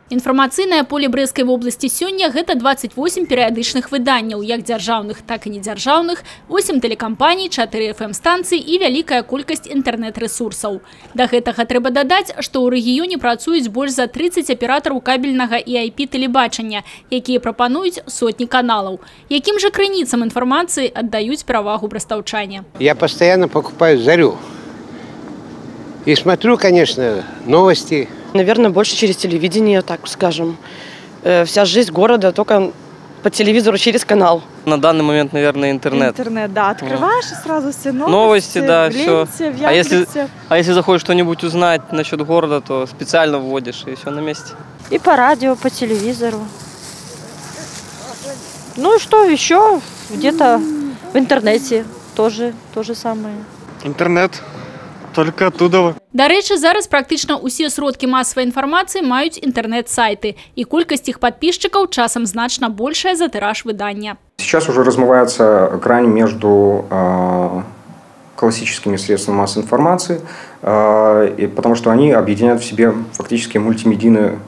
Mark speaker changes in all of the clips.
Speaker 1: Інфармацыйнае поле Брэсцкай вобласці сёння – гэта 28 перыядычных выданняў, як дзяржаўных, так і недзяржаўных, 8 тэлекампаній, 4 FM-станцый і вялікая колькасць інтэрнэт-рэсурсаў. Да гэтага трэба дадаць, што ў рэгіёне працуюць больш за 30 аператараў кабельнага і IP-тэлебачання, якія прапануюць сотні каналаў. Якім жа крыніцам інфармацыі аддаюць перавагу брастаўчане?
Speaker 2: Я постоянно покупаю «Зарю». И смотрю, конечно, новости.
Speaker 3: Наверное, больше через телевидение, так скажем. Вся жизнь города только по телевизору через канал.
Speaker 4: На данный момент, наверное, интернет.
Speaker 5: Интернет, да. Открываешь и сразу все
Speaker 4: новости, да,
Speaker 5: в ленте,
Speaker 4: все.
Speaker 5: в Яндексе.
Speaker 4: А если захочешь что-нибудь узнать насчет города, то специально вводишь, и все на месте.
Speaker 6: И по радио, по телевизору. Ну и что еще? Где-то в интернете тоже то же самое.
Speaker 7: Интернет. Только оттуда.
Speaker 1: Дарэчы, зараз практычна ўсе сродкі масавай інфармацыі маюць інтэрнэт-сайты, і колькасць іх падписчикаў часам значна большая за тираж выдання.
Speaker 8: Сейчас уже размывается грань между классическими средствами массовой информации, потому что они объединяют в себе фактически мультимедийные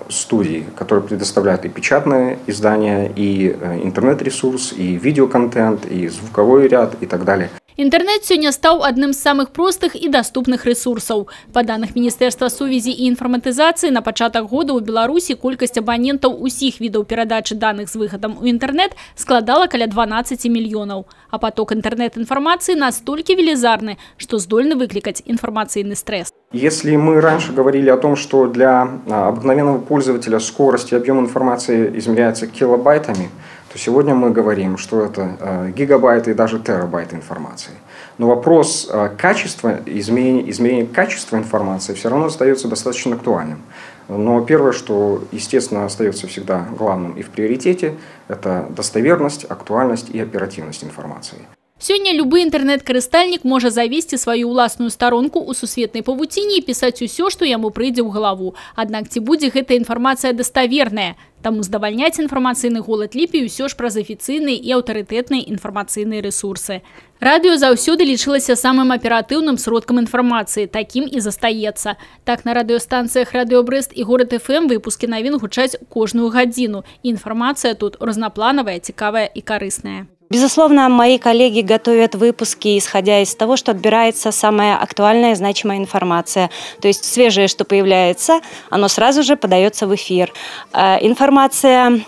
Speaker 8: студии, которые предоставляют и печатные издания, и интернет-ресурс, и видеоконтент, и звуковой ряд, и так далее.
Speaker 1: Інтэрнэт сёння стаў адным з самых простых і даступных рэсурсаў. Па даных Міністэрства сувязі і інфарматызацыі, на пачатак года ў Беларусі колькасць абанентаў усіх відаў перадачы даных з выхадам у інтэрнэт складала каля 12 мільёнаў. А поток інтэрнэт-інфармацыі настолькі велізарны, што здольны выклікаць інфармацыйны стрэс.
Speaker 8: Если мы раньше говорили о том, что для обыкновенного пользователя скорость и объем информации измеряется килобайтами, то сегодня мы говорим, что это гигабайты и даже терабайты информации. Но вопрос качества, измерения качества информации все равно остается достаточно актуальным. Но первое, что, естественно, остается всегда главным и в приоритете, это достоверность, актуальность и оперативность информации.
Speaker 1: Сёння любы інтэрнэт-карыстальнік можа завесці сваю ўласную старонку ў сусветнай павуціне і пісаць усё, што яму прыйдзе ў галаву. Аднак ці будзе гэта інфармацыя даставерная? Таму здавальняць інфармацыйны голад лепей усё ж праз афіцыйныя і аўтарытэтныя інфармацыйныя рэсурсы. Радыё заўсёды лічылася самым аператыўным сродкам інфармацыі, такім і застаецца. Так, на радыёстанцыях «Радыё Брэст» і «Горад ФМ» выпускі навін гучаць кожную гадзіну. І інфармацыя тут разнапланавая, цікавая і карысная.
Speaker 6: Безусловно, мои коллеги готовят выпуски, исходя из того, что отбирается самая актуальная, значимая информация. То есть свежее, что появляется, оно сразу же подается в эфир. Информация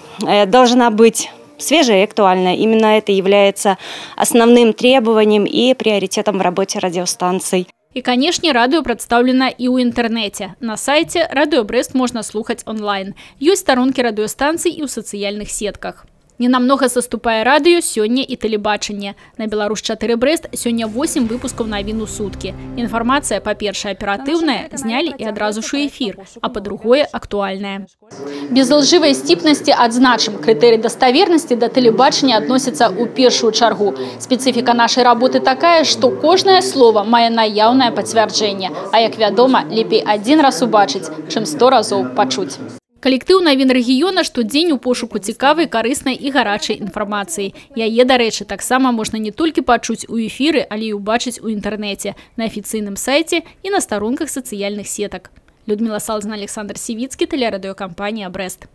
Speaker 6: должна быть свежая и актуальная. Именно это является основным требованием и приоритетом в работе радиостанций.
Speaker 1: И, конечно, радио представлено и у интернете. На сайте «Радио Брэст» можно слухать онлайн. Есть сторонки радиостанций и у социальных сетках. Ненамнога саступае радыё сёння і тэлебачанне. На Беларусь-4 Брэст сёння 8 выпускаў навін у суткі. Інфармацыя, па-першае, аператыўная, знялі і адразу ж у эфір, а па-другое, актуальная. Без лжывай сціпнасці адзначым, крытэрый даставернасці да тэлебачання адносіцца ў першую чаргу. Спецыфіка нашай работы такая, што кожнае слова мае наяўнае пацвярджэнне, а як вядома, лепей адзін раз убачыць, чым 100 разоў пачуць. Калектыў навін рэгіёна штодзень у пошуку цікавай, карыснай і гарачай інфармацыі. Яе, дарэчы, таксама можна не толькі пачуць у эфіры, але і ўбачыць у інтэрнэце, на афіцыйным сайце і на старонках сацыяльных сетак. Людмила Салзна, Александр Сівіцкі, тэлерадыёкампанія «Брэст».